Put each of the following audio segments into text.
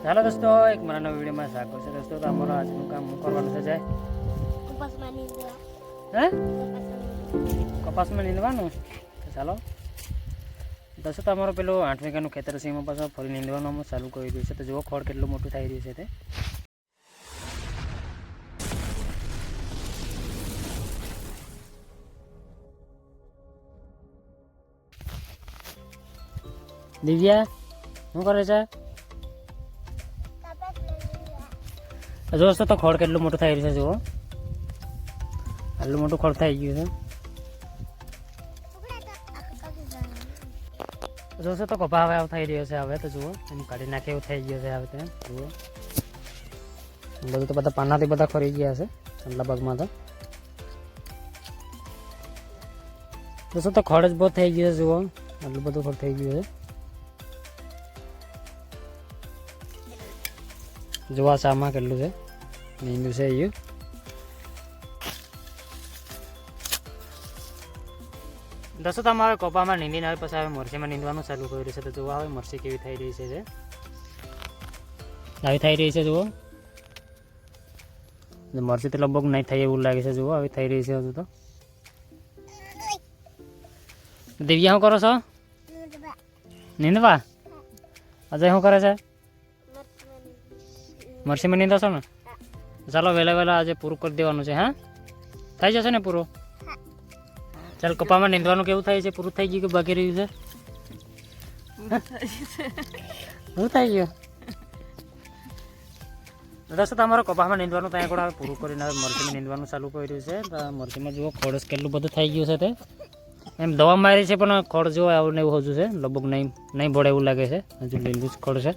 ચાલો દોસ્તો, એક મારા નવા વિડીયોમાં સ્વાગત છે દોસ્તો. તો અમારું આજનું કામ શું કરવાનું છે? જાય હે કપાસમાં નીંદવાનું. તો ચાલો દોસ્તો, તમારું પેલું 8 વીઘાનું ખેતર છે, એમાં પાછું ફરી નીંદવાનું અમે ચાલુ કરી રહ્યું છે. તો જુઓ ખોળ કેટલું મોટું થઈ રહ્યું છે તે. દિવ્યા શું કરે છે? દોસ્તો તો ખોળ કેટલું મોટું થઈ રહ્યું છે જુઓ. આટલું મોટું ખોળ થઈ ગયું છે. દોસ્તો તો કપા હવે થઈ રહ્યો છે. હવે તો જુઓ એમ કાઢી નાખે એવું થઈ ગયું છે. હવે ત્યાં જુઓ બધું તો બધા પાનાથી બધા ખરી ગયા છે આટલા ભાગમાં. તો દોસ્તો તો ખોળ જ બહુ થઈ ગયું છે. જુઓ આટલું બધું ખોળ થઈ ગયું છે. જોવા સામાં કેટલું છે નીંદું છે એ. દોસ્તો તમારે કપામાં નીંદીને આવે પછી હવે મરચીમાં નીંદવાનું ચાલુ કર્યું છે. તો જોવા હવે મરચી કેવી થઈ રહી છે. આવી થઈ રહી છે જુઓ. મરચી તો લગભગ નહીં થઈ એવું લાગે છે. જુઓ આવી થઈ રહી છે હજુ તો. દિવ્યા શું કરો છો? નીંદવા. અજય શું કરે છે? મરચીમાં નીંદો છો ને? ચાલો વહેલા વહેલા આજે પૂરું કરી દેવાનું છે. હા થઈ જશે ને પૂરું? ચાલ કપામાં નીંદવાનું કેવું થાય છે? પૂરું થઈ ગયું કે બાકી રહ્યું છે? શું થઈ ગયું? દોસ્તો તમારો કપામાં નીંદવાનું ત્યાં આગળ હવે પૂરું કરીને હવે મરચીમાં નીંદવાનું ચાલુ કર્યું છે. તો મરચીમાં જુઓ ખોળસ કેટલું બધું થઈ ગયું છે તે. એમ દવા મારી છે પણ ખોળ જો આવું ને એવું હજુ છે. લગભગ નહીં ભળે એવું લાગે છે. હજુ લીલું જ ખોળ છે.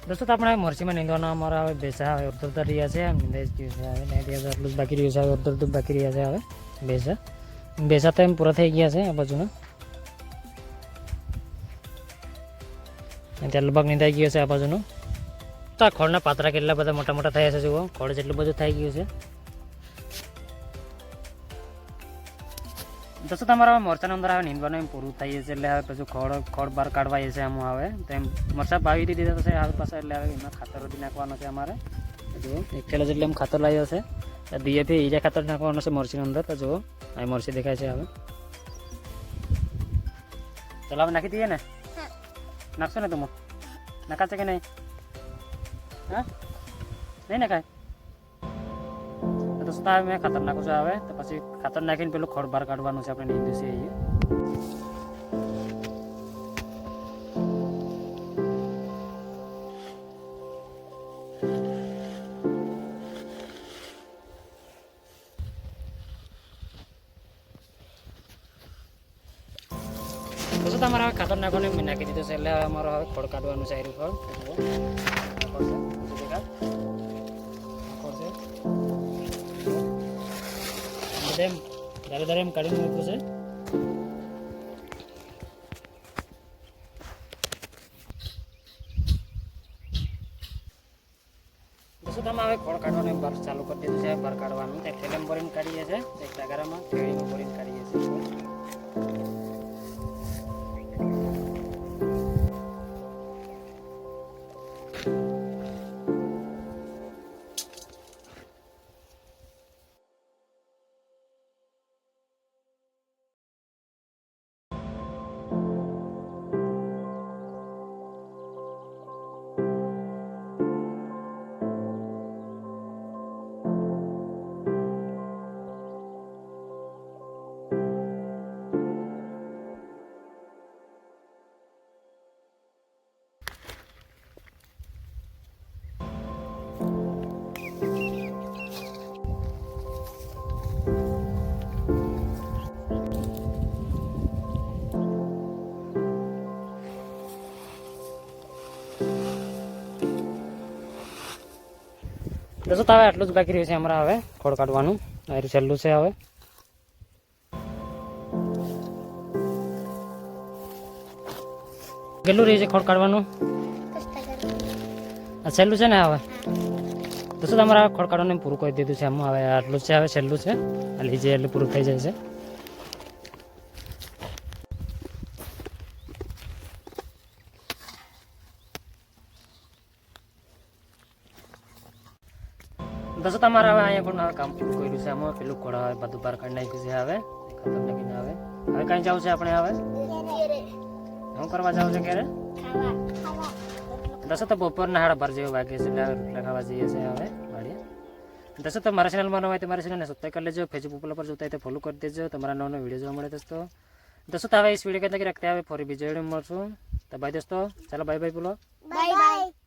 દોસ્તો આપણે મરચીમાં નીંદવાના અમારા હવે બેસા હવે અડધર રહ્યા છે. નીંદાઈ જ ગયું છે. હવે નહીં રહ્યા છે. આટલું જ બાકી રહ્યું છે. હવે અડધર બાકી રહ્યા છે. હવે બેસા તો એમ પૂરા થઈ ગયા છે આ બાજુના. ત્યાં લગભગ નીંદાઈ ગયો છે આ બાજુનું. તો આ ખોળના પાતરા કેટલા બધા મોટા મોટા થયા છે. જુઓ ખોળ જેટલું બધું થઈ ગયું છે. દોસ્તો તમારા મરચાના અંદર હવે નીંદવાનું એમ પૂરું થઈ જશે. એટલે હવે પછી ખોળ બહાર કાઢવા જશે આમાં. હવે તો એમ મરચાં ભાવી દીધી થશે હવે પાછા. એટલે હવે એમાં ખાતર બધી નાખવાનું છે અમારે. જુઓ 1 કિલો જેટલે એમ ખાતર લાવ્યો છે. ડીએપી ઈજા ખાતર નાખવાનું છે મરચીની અંદર. તો જુઓ અહીં મરચી દેખાય છે. હવે ચાલો હવે નાખી દઈએ ને? નાખશો ને તમે? નાખાશે કે નહીં? હા નહીં નાખાય? દોસ્તો હવે મેં ખાતર નાખું છું. હવે તો પછી ખાતર નાખીને પેલું ખોળ બહાર કાઢવાનું છે આપણે નીંદું છે એ. દોસ્તો તમારે હવે ખાતર નાખવાનું મેં નાખી દીધું છે. એટલે હવે અમારે હવે ખોળ કાઢવાનું છે. આયરું ખોળ એમ ધારે ધારે એમ કાઢીને મૂક્યું છે. દોસ્તો તમે હવે ખોળ કાઢવાનું બહાર ચાલુ કરી દીધું છે. બહાર કાઢવાનું એક થેલામાં ભરીને કાઢીએ છીએ. એક તગારામાં કેળીમાં ભરીને કાઢીએ છીએ. દોસ્તો હવે આટલું જ બાકી રહ્યું છે અમારા હવે ખોળ કાઢવાનું. આ છેલ્લું છે. હવે કેટલું રહ્યું છે ખોળ કાઢવાનું? આ છેલ્લું છે ને હવે? દોસ્તો તમારા ખોળ કાઢવાનું પૂરું કરી દીધું છે. આમાં હવે આટલું છે, હવે છેલ્લું છે. આ લીજે એટલે પૂરું થઈ જાય છે. દોસ્તો તમારે હવે અહીંયા પણ હવે કામ પૂરું કર્યું છે. આમાં પેલું ખોળ હવે બધું બહાર કાઢી નાખ્યું છે. હવે ખતમ નાખીને હવે કાંઈ જવું છે આપણે હવે શું કરવા જવું છે ક્યારે દોસ્તો તો બપોરના 12:30 જેવું વાગે છે એટલે હવે રોટલા ખાવા જઈએ છીએ હવે વાડીએ. દોસ્તો તો મારા ચેનલમાં ન હોય તો મારી ચેનલને સબસ્ક્રાઈબ કરી લેજો. ફેસબુક પર જોતા હોય તો ફોલો કરી દેજો. તમારા નવો વિડીયો જોવા મળે દોસ્તો તો હવે इस वीडियो के अंदर रखते हैं फॉर बीजे वीडियो મળશું. તો બાય દોસ્તો, ચાલો બાય બાય બોલો. Bye bye.